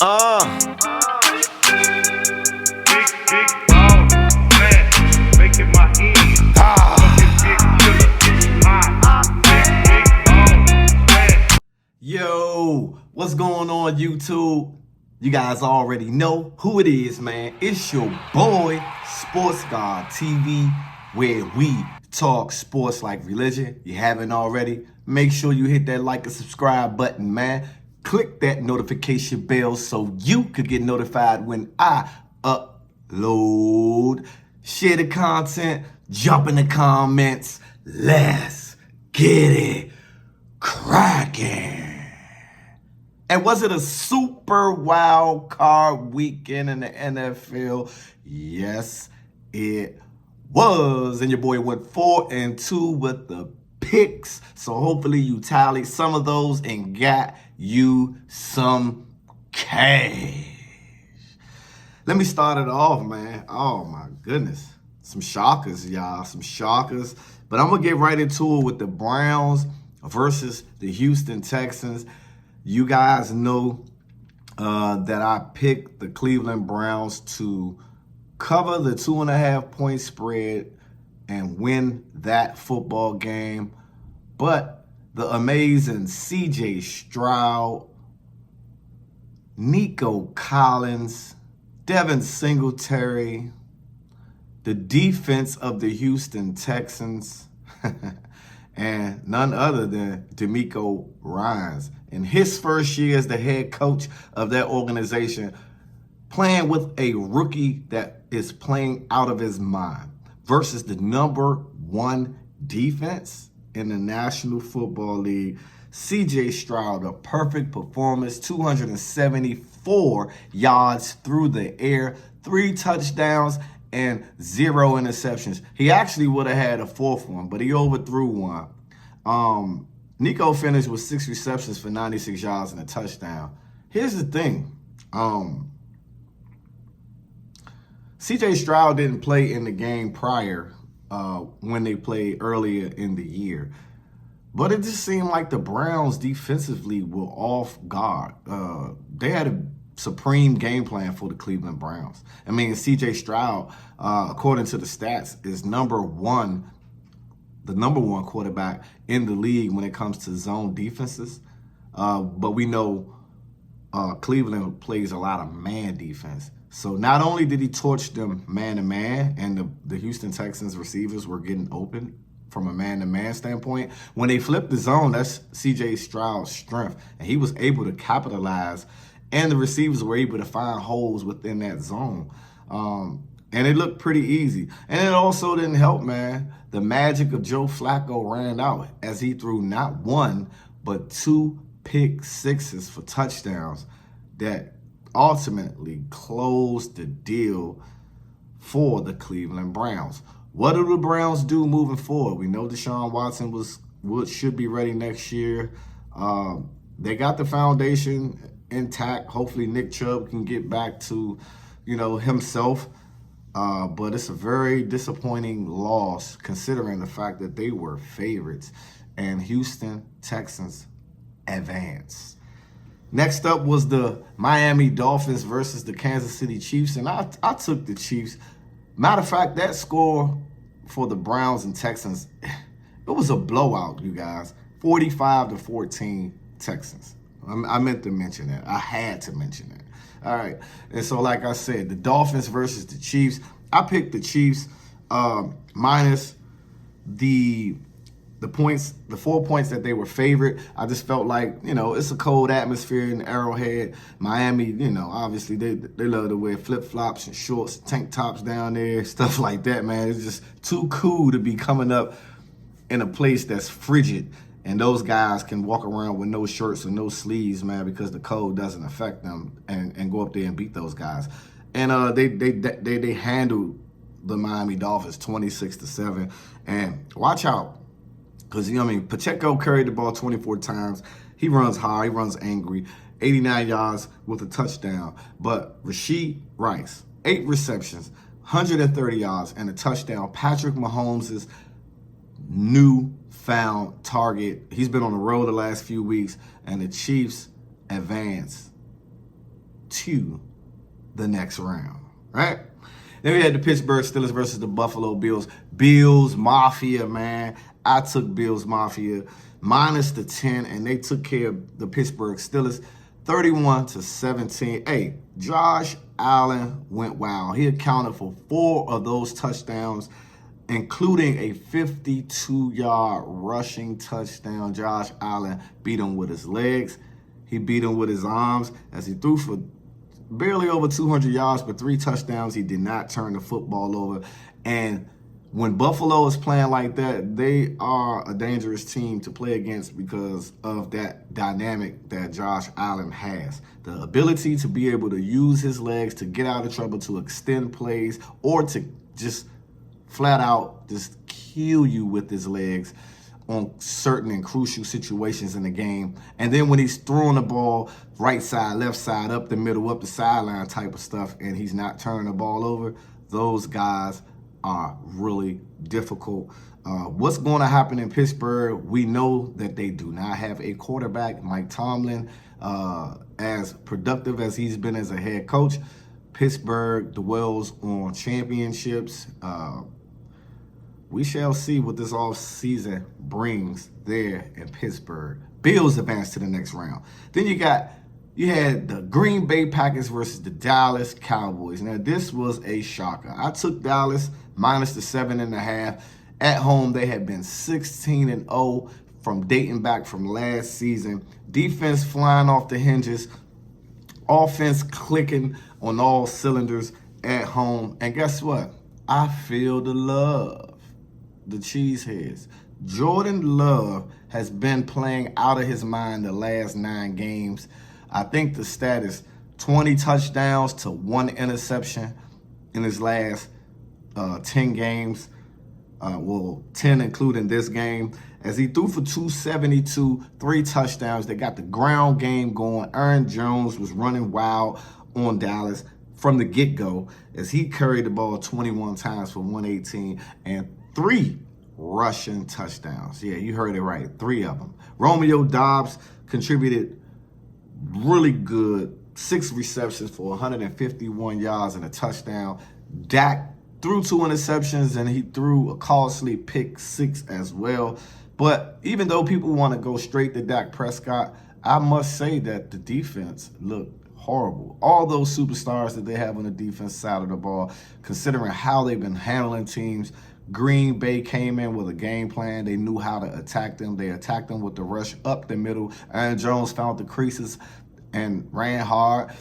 Uh, Big ball, fat, making my end. Fucking big killer, big ball, fat. Yo, what's going on, YouTube? You guys already know who it is, man. It's your boy, Sports God TV, where we talk sports like religion. You haven't already? Make sure you hit that like and subscribe button, man. Click that notification bell so you could get notified when I upload. Share the content, jump in the comments. Let's get it cracking. And was it a super wild card weekend in the NFL? Yes, it was. And your boy went 4-2 with the picks. So hopefully you tallied some of those and got you some cash. Let me start it off, man. Oh my goodness. Some shockers, y'all. Some shockers. But I'm going to get right into it with the Browns versus the Houston Texans. You guys know that I picked the Cleveland Browns to cover the 2.5 point spread and win that football game. But the amazing CJ Stroud, Nico Collins, Devin Singletary, the defense of the Houston Texans, and none other than DeMeco Ryans. In his first year as the head coach of that organization, playing with a rookie that is playing out of his mind versus the #1 defense in the National Football League. CJ Stroud, a perfect performance, 274 yards through the air, 3 touchdowns, and 0 interceptions. He actually would have had a 4th one, but he overthrew one. Nico finished with 6 receptions for 96 yards and a touchdown. Here's the thing. CJ Stroud didn't play in the game prior when they played earlier in the year. But it just seemed like the Browns defensively were off guard. They had a supreme game plan for the Cleveland Browns. I mean, CJ Stroud, according to the stats, is the number one quarterback in the league when it comes to zone defenses. But we know Cleveland plays a lot of man defense. So not only did he torch them man-to-man, and the Houston Texans receivers were getting open from a man-to-man standpoint, when they flipped the zone, that's CJ Stroud's strength. And he was able to capitalize, and the receivers were able to find holes within that zone. And it looked pretty easy. And it also didn't help, man. The magic of Joe Flacco ran out as he threw not 1, but 2 pick sixes for touchdowns that ultimately closed the deal for the Cleveland Browns. What do the Browns do moving forward? We know Deshaun Watson should be ready next year. They got the foundation intact. Hopefully Nick Chubb can get back to, himself. But it's a very disappointing loss considering the fact that they were favorites and Houston Texans advanced. Next up was the Miami Dolphins versus the Kansas City Chiefs, and I took the Chiefs. Matter of fact, that score for the Browns and Texans, it was a blowout, you guys. 45-14 Texans. I meant to mention that. I had to mention that. All right. And so, like I said, the Dolphins versus the Chiefs. I picked the Chiefs minus the points, the 4 points that they were favored. I just felt like, it's a cold atmosphere in Arrowhead. Miami, obviously they love to wear flip-flops and shorts, tank tops down there, stuff like that, man. It's just too cool to be coming up in a place that's frigid. And those guys can walk around with no shirts and no sleeves, man, because the cold doesn't affect them, and go up there and beat those guys. And they handled the Miami Dolphins 26-7. And watch out, because Pacheco carried the ball 24 times. He runs hard, he runs angry. 89 yards with a touchdown. But Rashee Rice, 8 receptions, 130 yards, and a touchdown. Patrick Mahomes' newfound target. He's been on the road the last few weeks, and the Chiefs advance to the next round, right? Then we had the Pittsburgh Steelers versus the Buffalo Bills. Bills Mafia, man. I took Bills Mafia minus the 10, and they took care of the Pittsburgh Steelers 31-17. Hey, Josh Allen went wild. He accounted for 4 of those touchdowns, including a 52-yard rushing touchdown. Josh Allen beat him with his legs. He beat him with his arms as he threw for barely over 200 yards, but 3 touchdowns. He did not turn the football over. And when Buffalo is playing like that, they are a dangerous team to play against because of that dynamic that Josh Allen has. The ability to be able to use his legs to get out of trouble, to extend plays, or to just flat out just kill you with his legs on certain and crucial situations in the game. And then when he's throwing the ball right side, left side, up the middle, up the sideline type of stuff, and he's not turning the ball over, those guys are really difficult. What's going to happen in Pittsburgh? We know that they do not have a quarterback. Mike Tomlin, as productive as he's been as a head coach, Pittsburgh dwells on championships. We shall see what this offseason brings there in Pittsburgh. Bills advance to the next round. Then you had the Green Bay Packers versus the Dallas Cowboys. Now, this was a shocker. I took Dallas minus the 7.5. At home, they had been 16-0 from dating back from last season. Defense flying off the hinges. Offense clicking on all cylinders at home. And guess what? I feel the love. The Cheeseheads. Jordan Love has been playing out of his mind the last 9 games. I think the stat is 20 touchdowns to 1 interception in his last 10 games. 10 including this game. As he threw for 272, 3 touchdowns. They got the ground game going. Aaron Jones was running wild on Dallas from the get-go as he carried the ball 21 times for 118 and 3 rushing touchdowns. Yeah, you heard it right. 3 of them. Romeo Doubs contributed really good. 6 receptions for 151 yards and a touchdown. Dak threw 2 interceptions and he threw a costly pick 6 as well. But even though people want to go straight to Dak Prescott, I must say that the defense looked horrible. All those superstars that they have on the defense side of the ball, considering how they've been handling teams. Green Bay came in with a game plan. They knew how to attack them. They attacked them with the rush up the middle. Aaron Jones found the creases and ran hard.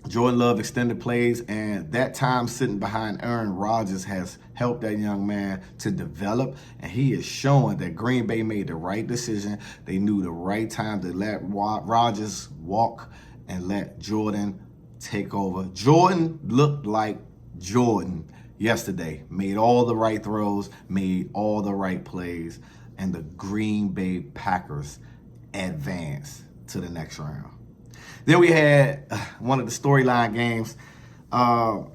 Jordan Love extended plays, and that time sitting behind Aaron Rodgers has helped that young man to develop, and he is showing that Green Bay made the right decision. They knew the right time to let Rodgers walk and let Jordan take over. Jordan looked like Jordan yesterday. Made all the right throws, made all the right plays, and the Green Bay Packers advance to the next round. Then we had one of the storyline games, the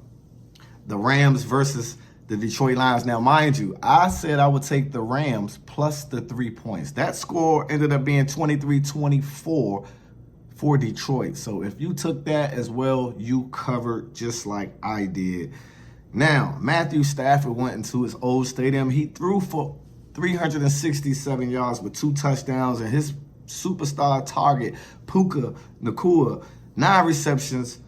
Rams versus the Detroit Lions. Now, mind you, I said I would take the Rams plus the 3 points. That score ended up being 23-24 for Detroit. So if you took that as well, you covered just like I did. Now, Matthew Stafford went into his old stadium. He threw for 367 yards with 2 touchdowns, and his superstar target, Puka Nacua, 9 receptions,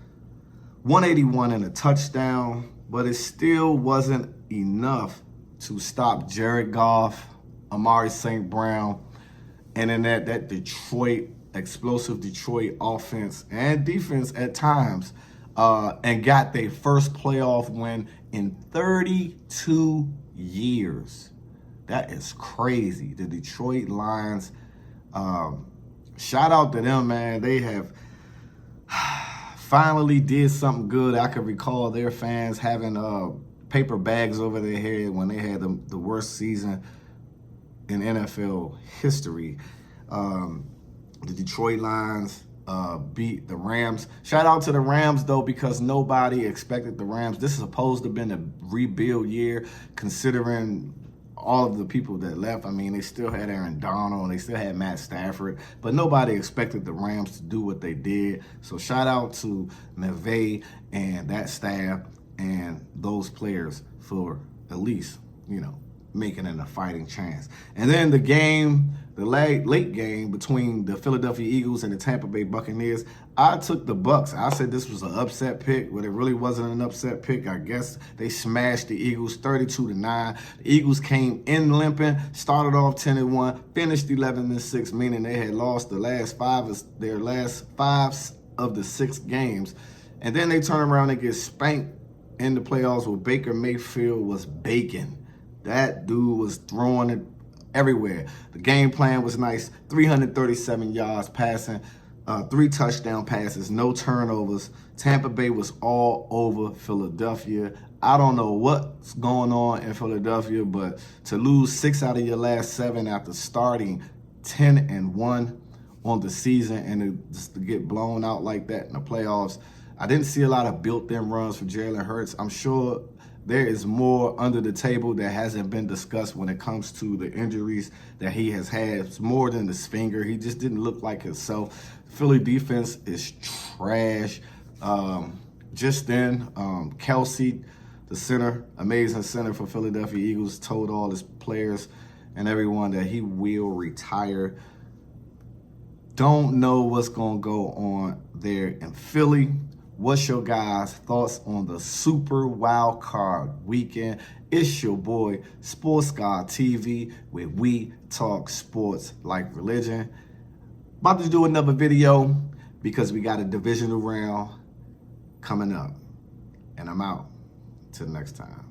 181 and a touchdown, but it still wasn't enough to stop Jared Goff, Amari St. Brown, and then that Detroit, explosive Detroit offense and defense at times, and got their first playoff win in 32 years. That is crazy. The Detroit Lions, shout out to them, man. They have finally did something good. I can recall their fans having paper bags over their head when they had the worst season in NFL history. The Detroit Lions beat the Rams. Shout out to the Rams, though, because nobody expected the Rams. This is supposed to have been a rebuild year, considering all of the people that left. I mean, they still had Aaron Donald and they still had Matt Stafford, but nobody expected the Rams to do what they did. So shout out to McVay and that staff and those players for at least, making it a fighting chance. And then the game, the late game between the Philadelphia Eagles and the Tampa Bay Buccaneers, I took the Bucs. I said this was an upset pick, but it really wasn't an upset pick. I guess they smashed the Eagles 32-9. The Eagles came in limping, started off 10-1, finished 11-6, meaning they had lost their last five of the 6 games. And then they turn around and get spanked in the playoffs where Baker Mayfield was baking. That dude was throwing it everywhere. The game plan was nice. 337 yards passing, 3 touchdown passes, no turnovers. Tampa Bay was all over Philadelphia. I don't know what's going on in Philadelphia, but to lose 6 out of your last 7 after starting 10-1 on the season and just to get blown out like that in the playoffs, I didn't see a lot of built-in runs for Jalen Hurts. I'm sure there is more under the table that hasn't been discussed when it comes to the injuries that he has had. It's more than his finger. He just didn't look like himself. Philly defense is trash. Just then, Kelsey, the center, amazing center for Philadelphia Eagles, told all his players and everyone that he will retire. Don't know what's going to go on there in Philly. What's your guys' thoughts on the Super Wild Card Weekend? It's your boy, Sports God TV, where we talk sports like religion. About to do another video because we got a divisional round coming up. And I'm out. Till next time.